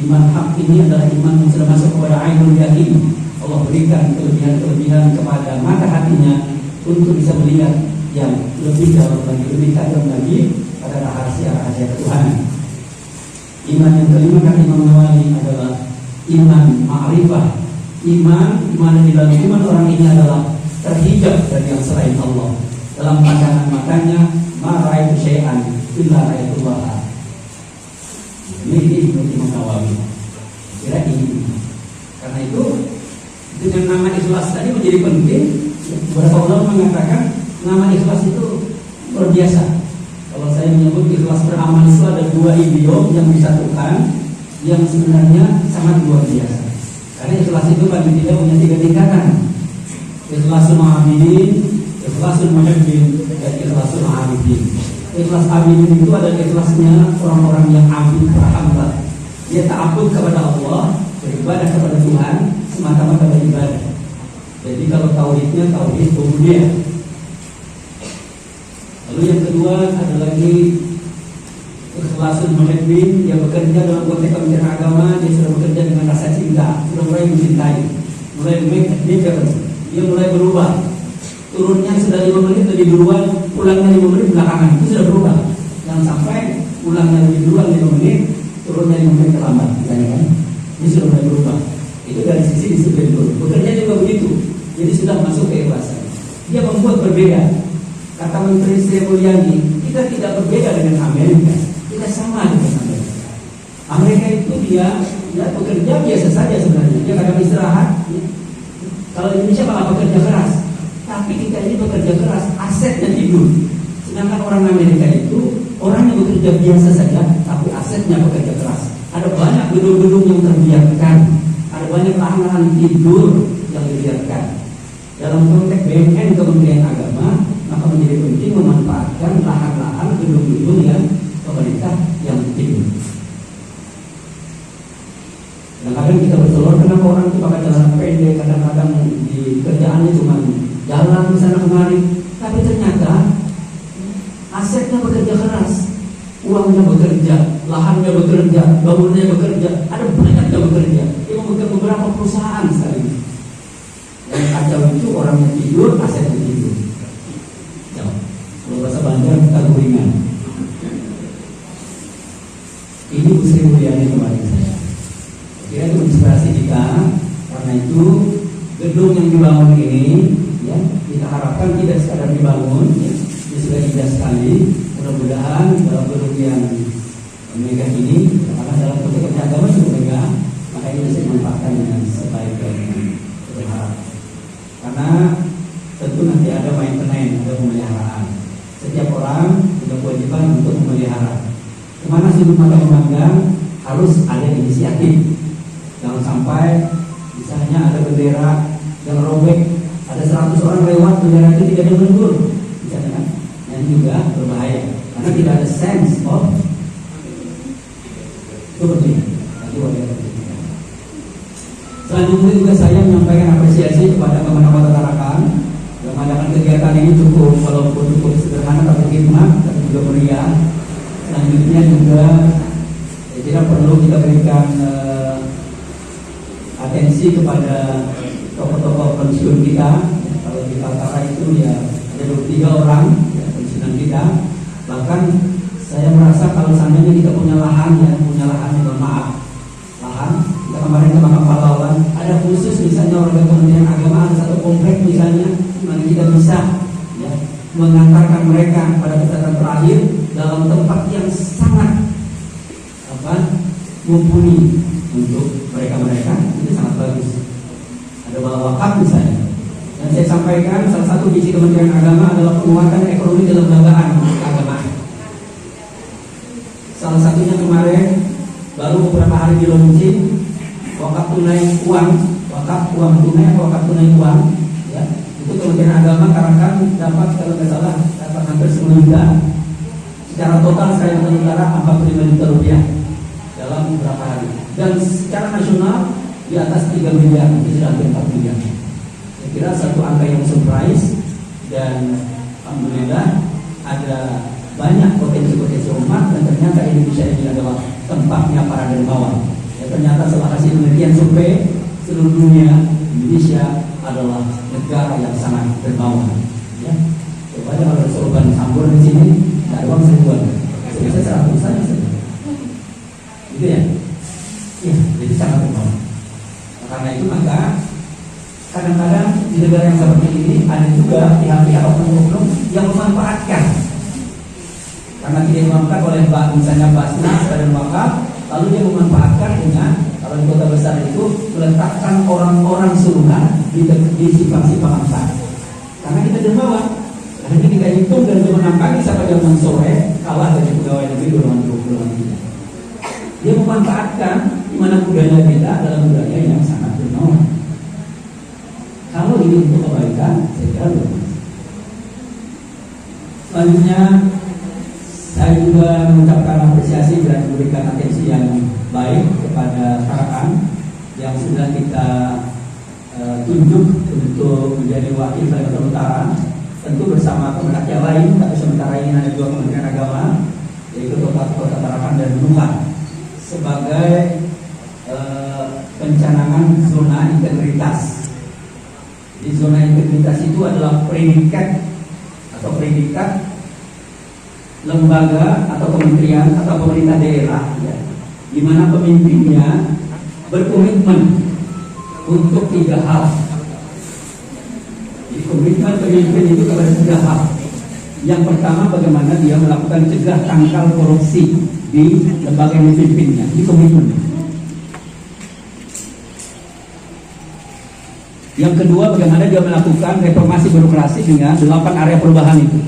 Iman hak ini adalah iman yang sudah masuk kepada ainul yakin. Allah berikan kelebihan-kelebihan kepada mata hatinya untuk bisa melihat yang lebih dalam lagi, lebih tajam lagi pada rahasia-rahasia Tuhan. Iman yang kelima kata Imam Nawawi adalah iman ma'rifah. Iman di dalam iman orang ini adalah terhijab dari yang selain Allah. Dalam pandangan matanya, ma ra'aitu syai'an illa ra'aitullah. Ini Imam Nawawi. Kira ini. Karena itu dengan nama ikhlas tadi menjadi penting. Beberapa ulama mengatakan nama ikhlas itu luar biasa. Kalau saya menyebut ikhlas beramal itu ada 2 idiom yang disatukan, yang sebenarnya sangat luar biasa. Karena ikhlas itu paling tidak punya 3 tingkatan. Ikhlasul ma'abidin, ikhlasul muhibbin, dan ikhlasul ma'abidin. Ikhlas abidin itu adalah ikhlasnya orang-orang yang abid berhamba. Dia ta'abud kepada Allah, beribadah kepada Tuhan semata-mata beribadah. Jadi kalau tauhidnya tauhid ubudiyah. Lalu yang kedua ada lagi ikhlasul muhibbin, yang bekerja dalam konteks Kementerian Agama, dia sudah bekerja dengan rasa cinta, sudah mulai mencintai. mulai dia mulai berubah. Turunnya sudah 5 menit lebih duluan, pulangnya 5 menit belakangan, itu sudah berubah. Jangan sampai pulangnya lebih duluan 5 menit, turunnya 5 menit terlambat, misalnya kan? Ini sudah mulai berubah. Itu dari sisi disiplin dulu. Bekerja juga begitu. Jadi sudah masuk ke ikhlasan. Dia membuat berbeda. Kata Menteri Sri Mulyani, kita tidak berbeda dengan Amerika. Kita sama dengan Amerika. Amerika itu dia bekerja biasa saja sebenarnya. Dia kadang istirahat. Kalau Indonesia malah bekerja keras. Tapi kita ini bekerja keras, asetnya tidur. Sedangkan orang Amerika itu orang yang bekerja biasa saja, tapi asetnya bekerja keras. Ada banyak gedung-gedung yang terbiarkan, ada banyak lahan-lahan tidur yang dibiarkan. Dalam konteks BUMN Kementerian Agama, maka menjadi penting memanfaatkan lahan-lahan gedung-gedung yang pemerintah yang tidur. Kadang-kadang kita bertelur, kenapa orang itu pakai celana pendek, kadang-kadang di kerjaannya cuma jalan ke sana kemari, tapi ternyata asetnya bekerja keras, uangnya bekerja, lahannya bekerja, bangunannya bekerja, ada banyak yang bekerja. Dia memegang beberapa perusahaan sekali. Yang kacau itu orangnya tidur, asetnya tidur. Kalau bahasa Banjar kita gorengan. Ini Bu Sri Mulyani kemarin saya. Kira itu inspirasi kita. Karena itu gedung yang dibangun ini, ya, kita harapkan tidak sekadar dibangun, ya, ini sudah indah sekali. Mudah-mudahan dalam gedung yang megah ini, karena dalam konteks agama juga megah, maka ini bisa dimanfaatkan dengan sebaik-baiknya. Berharap. Karena tentu nanti ada maintenance, ada pemeliharaan. Setiap orang punya kewajiban untuk memelihara. Kemana sudut mata memandang harus ada inisiatif. Jangan sampai misalnya ada bendera yang robek, ada 100 orang lewat, bendera itu tidak mundur, misalnya kan, yang juga berbahaya karena tidak ada sense of itu penting. Selanjutnya juga saya menyampaikan apresiasi kepada Kementerian Tarakan yang mengadakan kegiatan ini cukup, walaupun cukup sederhana tapi hikmat, tapi juga meriah. Selanjutnya juga saya kira perlu kita berikan atensi kepada tokoh-tokoh pensiun kita. Kalau di Kaltara itu ya ada 23 orang ya, pensiunan kita. Bahkan saya merasa kalau seandainya kita punya lahan ya, mohon maaf, lahan kita kemarin ke Makam Pahlawan ada khusus misalnya warga Kementerian Agama ada satu komplek misalnya, mana kita bisa ya mengantarkan mereka pada kesehatan terakhir dalam tempat yang sangat mumpuni untuk mereka itu sangat bagus. Ada bala wakaf misalnya. Dan saya sampaikan salah satu visi Kementerian Agama adalah penguatan ekonomi kelembagaan agama. Salah satunya kemarin baru beberapa hari di launching wakaf tunai uang, wakaf uang tunai atau wakaf tunai uang. Ya, itu Kementerian Agama Tarakan dapat kalau tidak salah dapat hampir 10 juta. Secara total saya Utara 45 juta rupiah dalam beberapa hari. Dan secara nasional di atas 3 miliar, itu sudah hampir 4 miliar. Saya kira satu angka yang surprise dan alhamdulillah ada banyak potensi-potensi umat dan ternyata Indonesia ini adalah tempatnya para dermawan. Ya, ternyata setelah hasil penelitian survei seluruh dunia, Indonesia adalah negara yang sangat dermawan. Ya, coba aja kalau sorban sambur di sini, nggak ada uang seribuan, bisa 100 saja. Gitu ya. Ya, jadi sangat bermanfaat. Karena itu maka kadang-kadang di negara yang seperti ini ada juga pihak-pihak oknum-oknum yang memanfaatkan. Karena tidak dimanfaatkan oleh misalnya Basnas dan wakaf, lalu dia memanfaatkan dengan kalau di kota besar itu meletakkan orang-orang suruhan di simpang-simpang besar. Karena kita dermawan, karena kita hitung dan jam 6 pagi sampai jam 6 sore kalah dari pegawai negeri golongan 23. Dia memanfaatkan di mana budaya kita dalam budaya yang sangat dermawan. Kalau ini untuk kebaikan, saya kira bagus. Selanjutnya, saya juga mengucapkan apresiasi dan memberikan atensi yang baik kepada Tarakan yang sudah kita tunjuk untuk menjadi wakil Kalimantan Utara, tentu bersama kementerian yang lain, tapi sementara ini ada dua Kementerian Agama, yaitu Kota Tarakan dan Nusa, sebagai pencanangan zona integritas Di zona integritas itu adalah predikat atau predikat lembaga atau kementerian atau pemerintah daerah, ya, di mana pemimpinnya berkomitmen untuk 3 hal. Jadi komitmen pemimpin itu kepada 3 hal. Yang pertama, bagaimana dia melakukan cegah tangkal korupsi di lembaga yang dipimpinnya. Ini komitmen. Yang kedua, bagaimana dia melakukan reformasi birokrasi dengan 8 area perubahan itu.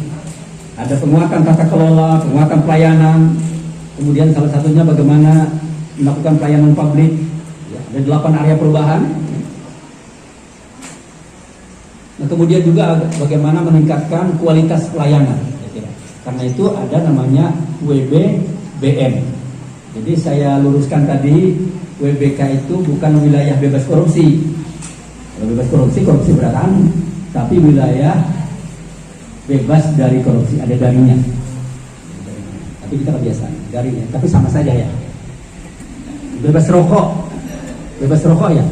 Ada penguatan tata kelola, penguatan pelayanan, kemudian salah satunya bagaimana melakukan pelayanan publik. Ya, ada 8 area perubahan. Nah, kemudian juga bagaimana meningkatkan kualitas pelayanan. Karena itu ada namanya WBBM. Jadi saya luruskan tadi, WBK itu bukan wilayah bebas korupsi. Kalau bebas korupsi, korupsi berantakan, tapi wilayah bebas dari korupsi, ada darinya. Tapi kita kebiasaan darinya, tapi sama saja ya. Bebas rokok ya.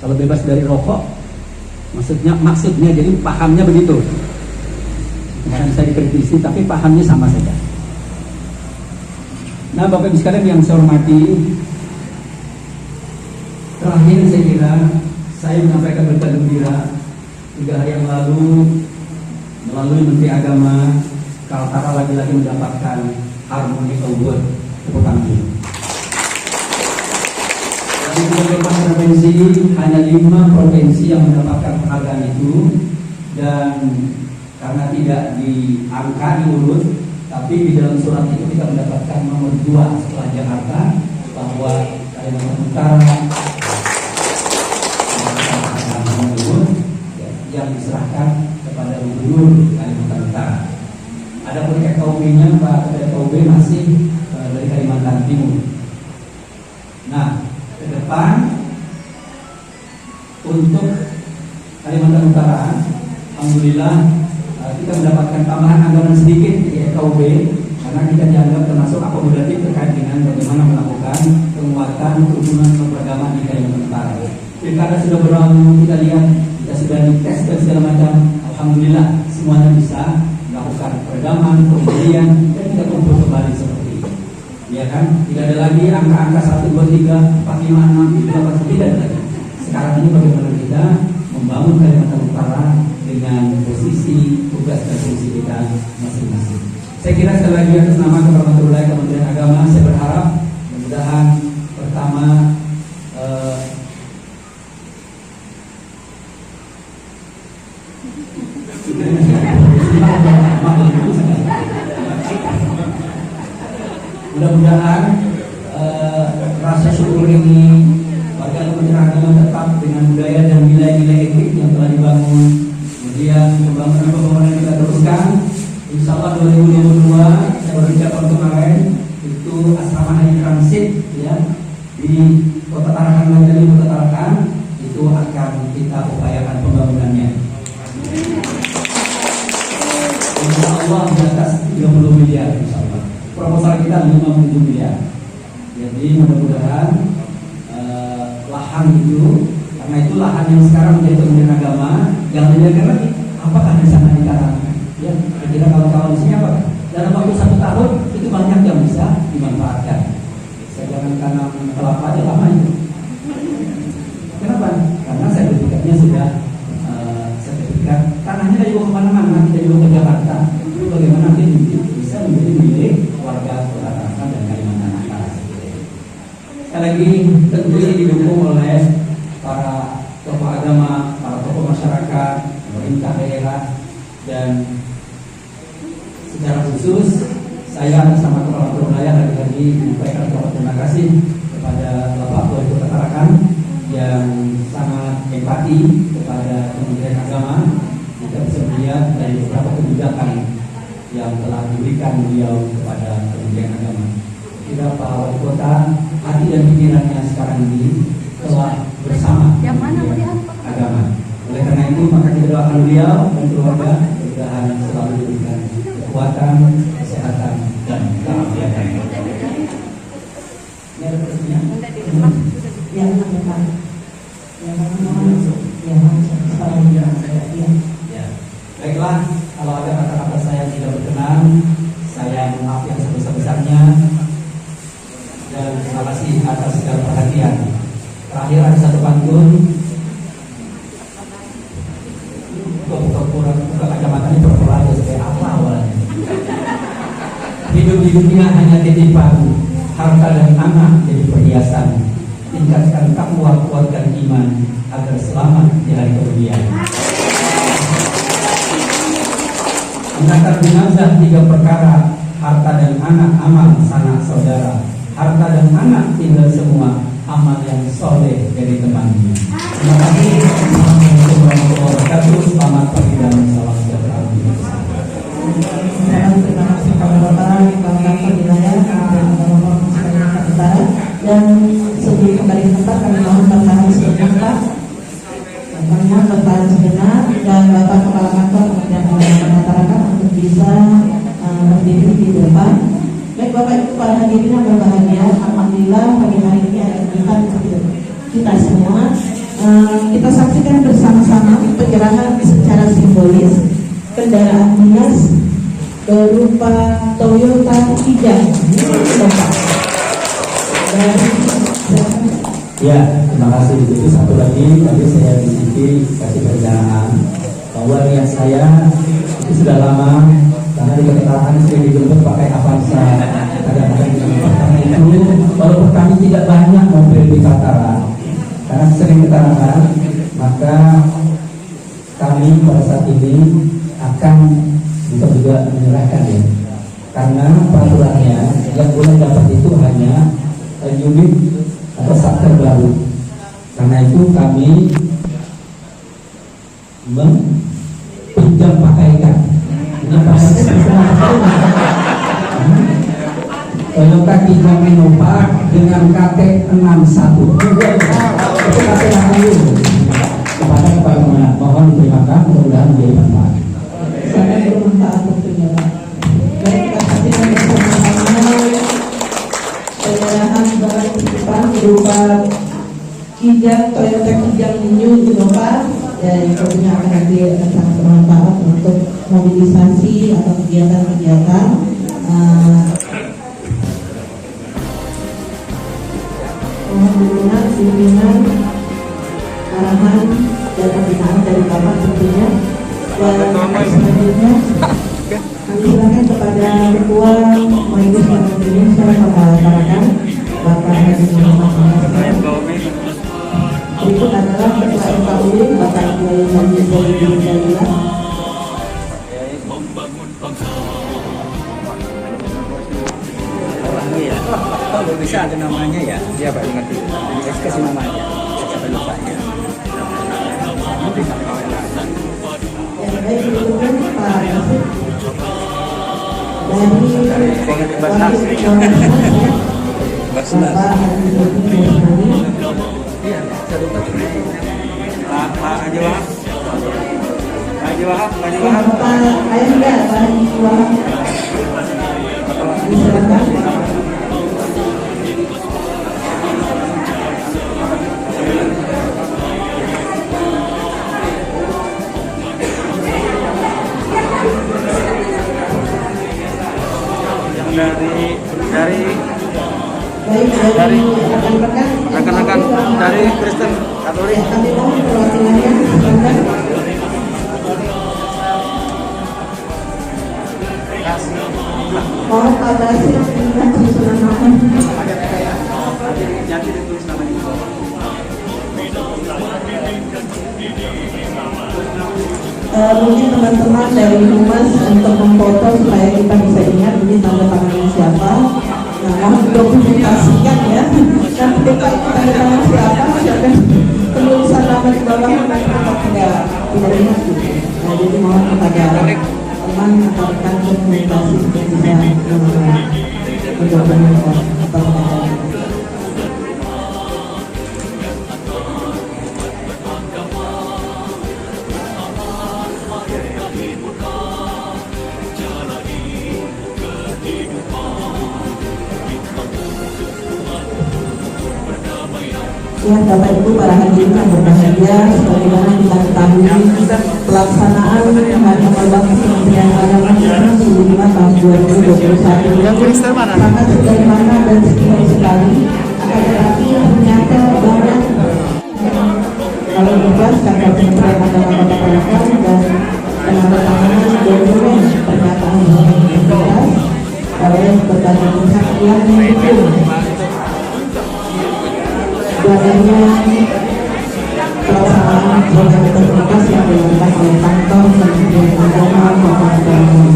Kalau bebas dari rokok, maksudnya jadi pahamnya begitu. Bukan saya dikritisi, tapi pahamnya sama saja. Nah, Bapak Ibu sekalian yang saya hormati, terakhir saya kira saya menyampaikan berita gembira 3 hari yang lalu melalui Menteri Agama, Kaltara lagi-lagi mendapatkan Harmony Award. Tepuk tangan. Dari beberapa provinsi, hanya 5 provinsi yang mendapatkan penghargaan itu, dan karena tidak diangka diurut, tapi di dalam surat itu kita mendapatkan nomor 2 setelah Jakarta, bahwa Kalimantan Utara yang diserahkan kepada Gubernur Kalimantan Utara. Ada pun KKUB-nya, Pak KKUB masih dari Kalimantan Timur. Nah, ke depan untuk Kalimantan Utara, alhamdulillah kita mendapatkan tambahan anggaran sedikit di KKUB karena kita dianggap termasuk akomodatif terkait dengan bagaimana melakukan penguatan kerukunan keberagaman di Kalimantan Utara. Pilkada sudah berlalu, kita lihat, kita sudah dites dan segala macam. Alhamdulillah semuanya bisa melakukan peredaman, pembelian, dan kita kumpul kembali seperti itu. Ya kan? Tidak ada lagi angka-angka 1, 2, 3, 4, 5, 6, 7, 8, tidak ada lagi. Sekarang ini bagaimana kita membangun Kalimantan Utara dengan posisi tugas dan fungsi kita masing-masing. Saya kira sekali lagi atas nama Kementerian Agama, saya berharap mudah-mudahan pertama mudah-mudahan rasa syukur ini warga Kementerian Agama tetap dengan budaya dan nilai-nilai etik yang telah dibangun. Kemudian pembangunan kita teruskan. Insya Allah 2022 saya berbicara kemarin itu asrama haji transit ya di Kota Tarakan, dari Kota Tarakan itu akan kita upayakan pembangunannya. Insya Allah di atas 30 miliar insya Allah. Proposal kita 57 miliar. Jadi mudah-mudahan lahan itu, karena itu lahan yang sekarang menjadi Kementerian Agama, yang dijaga lagi. Apakah di sana ditanamkan? Ya, kira kawan-kawan di sini apa? Dalam waktu 1 tahun itu banyak yang bisa dimanfaatkan. Saya jangan tanam kelapa aja lama itu. Kenapa? Karena sertifikatnya sudah sertifikat tanahnya dari kemana-mana, kita juga ke Jakarta. Itu bagaimana nanti bisa menjadi milik warga Kota Tarakan dan Kalimantan Utara. Sekali lagi tentu ini didukung oleh para tokoh agama, para tokoh masyarakat, pemerintah daerah, dan secara khusus saya atas nama Kepala Wilayah lagi-lagi menyampaikan terima kasih kepada Bapak Wali Kota Tarakan yang sangat empati kepada Kementerian Agama. Kita bisa melihat dari beberapa kebijakan yang telah diberikan beliau kepada Kementerian Agama. Kita Pak Wali Kota, hati dan pikirannya sekarang ini telah bersama Kementerian Agama. Oleh karena itu maka kita doakan beliau dan keluarga mudah-mudahan selalu diberikan kekuatan, kesehatan, dan keafiatan. Ini ada pertanyaan? Ya, ya, Ya, baiklah, kalau ada kata-kata saya yang tidak berkenan, saya maaf yang sebesar-besarnya dan terima kasih atas segala perhatian. Terakhir ada satu pantun. Buka kacamata ini pura-pura aja seperti apa awalnya. Hidup di dunia hanya titipan, harta dan anak jadi perhiasan. Tingkatkan takwa, kuatkan iman agar selamat di hari kemudian. Menakar jenazah 3 perkara, harta dan anak, amal, sanak saudara. Harta dan anak tinggal semua, amal yang soleh dari temannya. Terima kasih. Assalamualaikum warahmatullahi wabarakatuh. Selamat pagi dan salam sejahtera. Terima kasih kepada Bapak Kantor Wilayah Kalimantan Utara. Dan sebelum kembali ke tempat, kami mohon bertahan sebentar. Kami mohon bertahan sebentar dan Bapak Kepala Kantor Kementerian Agama Masyarakat untuk bisa berdiri di depan. Baik Bapak Ibu para hadirin yang berbahagia, alhamdulillah pagi hari ini ada kegiatan kita semua. Kita saksikan bersama-sama penyerahan secara simbolis kendaraan dinas berupa Toyota Kijang. Ya, terima kasih. Jadi satu lagi tadi saya di sini kasih perencanaan bahwa niat saya itu sudah lama karena di keterangan sering dijemput pakai Avanza. Kadang-kadang karena itu walaupun kami tidak banyak mobil di Kaltara karena sering keterangan, maka kami pada saat ini akan juga menyerahkan ya. Karena peraturannya yang boleh dapat itu hanya unit atau satker baru. Karena itu kami pinjam pakaikan. Ini Toyota Kijang Innova dengan KT 61. Itu KT kepada Kepala Kemenang. Mohon diterimakan, mudah-mudahan menjadi manfaat. Sangat bermanfaat tentunya Pak. Baik, kita saksikan bersama-sama penyerahan barang titipan berupa Kijang, Toyota Kijang New Innova, dan tentunya akan sangat bermanfaat untuk mobilisasi atau kegiatan-kegiatan dukungan, bimbingan, arahan dan pembinaan dari Bapak tentunya. Dan selanjutnya kami silakan kepada Ketua Majelis Ulama Indonesia Bapak Tarakan, Bapak Haji Muhammad Ahmad. Berikut adalah Ketua MKUI Bapak Kiai Haji Solihin Jalila. Kalau bisa ada namanya ya, dia Pak ngerti. Kasih namanya, siapa lupa ya. Yang baik berikutnya Pak Nasib dari Bapak Haji Muhammad. Iya, saya lupa. Pak Haji Wahab. Haji Wahab, Haji Wahab. Bapak Ayah enggak, Pak Haji Wahab. Silakan. dari rekan-rekan dari Kristen Katolik. Kami mohon perwakilannya, silakan. Mohon Pak Basir dengan susunan nama. Nanti ditulis namanya di bawah. Mungkin teman-teman dari Humas untuk memfoto supaya kita bisa ingat ini tanda tangannya siapa. Nah, mohon dokumentasikan ya. Nanti kita tanda tangan siapa penulisan nama di bawah kita tidak ingat gitu. Nah, jadi mohon kepada teman atau rekan komunikasi untuk bisa mendokumentasikan atau menandakan. Ya, Bapak Ibu para hadirin yang berbahagia, sebagaimana kita ketahui pelaksanaan Hari Amal Bakti Kementerian Agama Tahun 2021 sangat sederhana dan simpel sekali, akan tetapi ternyata banyak kalau luas kata Kementerian Agama Kota Tarakan dan penandatanganan dokumen pernyataan integritas oleh berbagai pihak yang mendukung adanya pelaksanaan program integritas yang dilakukan oleh kantor Kementerian Agama Kota Tarakan.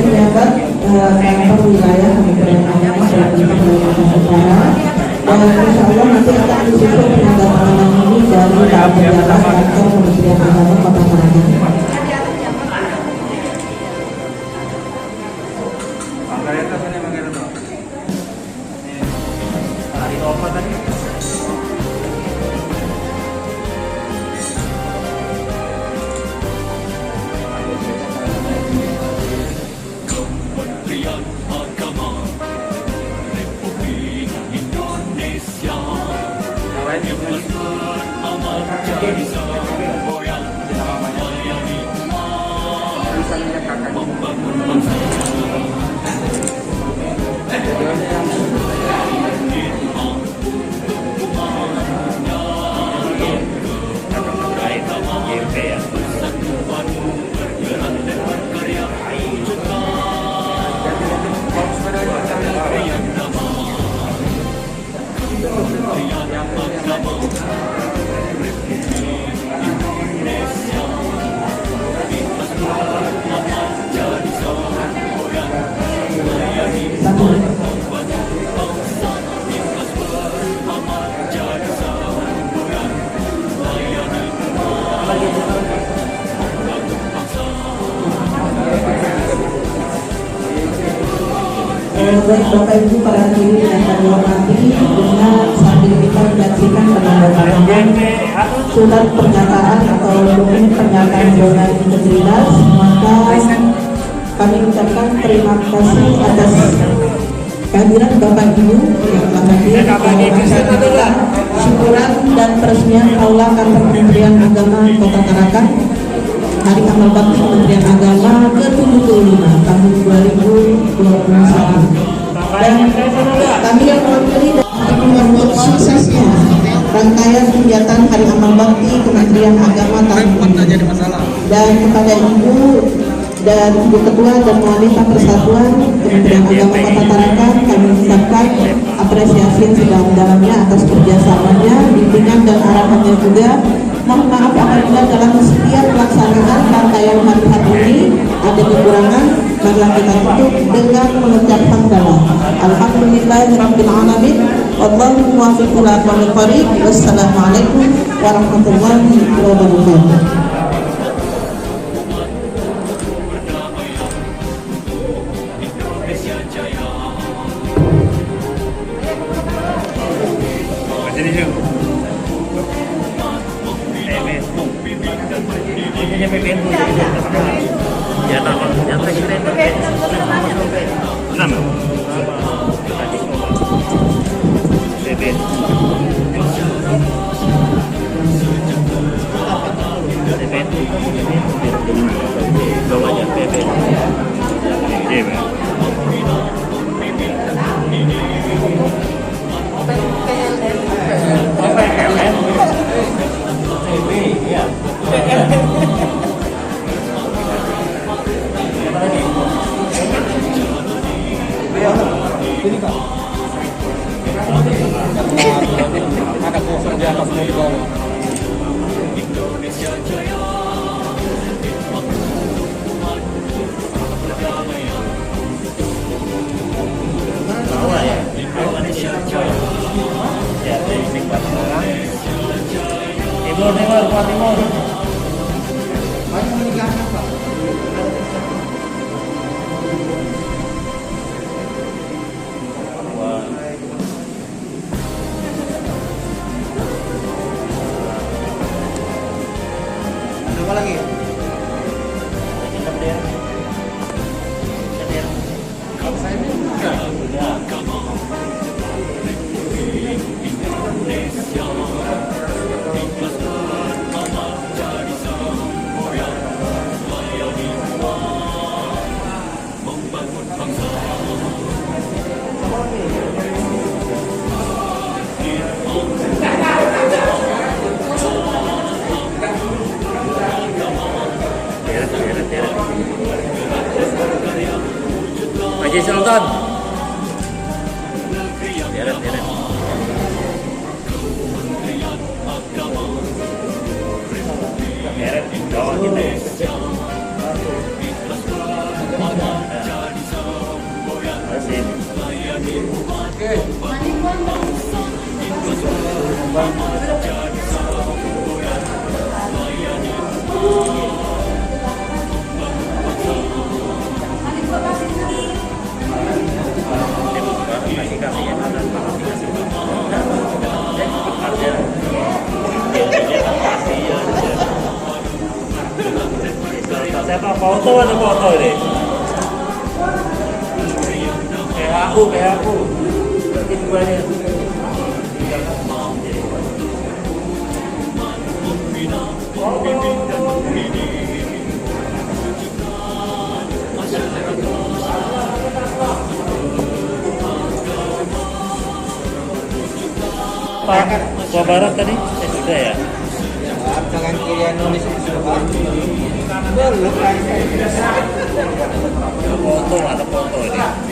Pejabat kantor wilayah Kementerian Agama Sulawesi Utara, dan insya Allah nanti akan disusul penandatanganan ini dari pejabat kantor Kementerian Agama Kota Tarakan. Kementerian Agama Republik Indonesia ikhlas beramal jadi semboyan melayani umat membangun bangsa persatuan bergerak dan berkarya Baik Bapak Ibu para hadirin yang kami hormati, dengan sambil kita menyaksikan penandatanganan surat pernyataan atau dokumen pernyataan zona integritas, maka kami ucapkan terima kasih atas kehadiran Bapak Ibu yang telah hadir dalam acara syukuran dan peresmian Aula Kantor Kementerian Agama Kota Tarakan Hari Amal Bakti Kementerian Agama ke-75 tahun 2021. Dan kami yang mewakili dan menyambut suksesnya rangkaian kegiatan Hari Amal Bakti Kementerian Agama tahun ini. Dan kepada Ibu dan Ibu Ketua dan Wanita Persatuan Kementerian Agama Kota Tarakan, kami ucapkan apresiasi yang sedalam-dalamnya atas kerjasamanya, bimbingan dan arahannya juga. Mohon maaf apabila dalam setiap pelaksanaan rangkaian hari-hari ini ada kekurangan. Marilah kita tutup dengan mengucap hamdalah. Alhamdulillahirabbil alamin. Wallahu muwaffiq ila aqwamit thoriq. Wassalamualaikum warahmatullahi wabarakatuh. Apa lagi? Haji Sultan. Deret. Deret, bawa gitu. Siapa foto ada foto ini? PHU. Berarti duanya. Pak, Jawa Barat tadi sudah ya? Tangan kiri yang nulis itu sudah belum. Foto ada foto ini.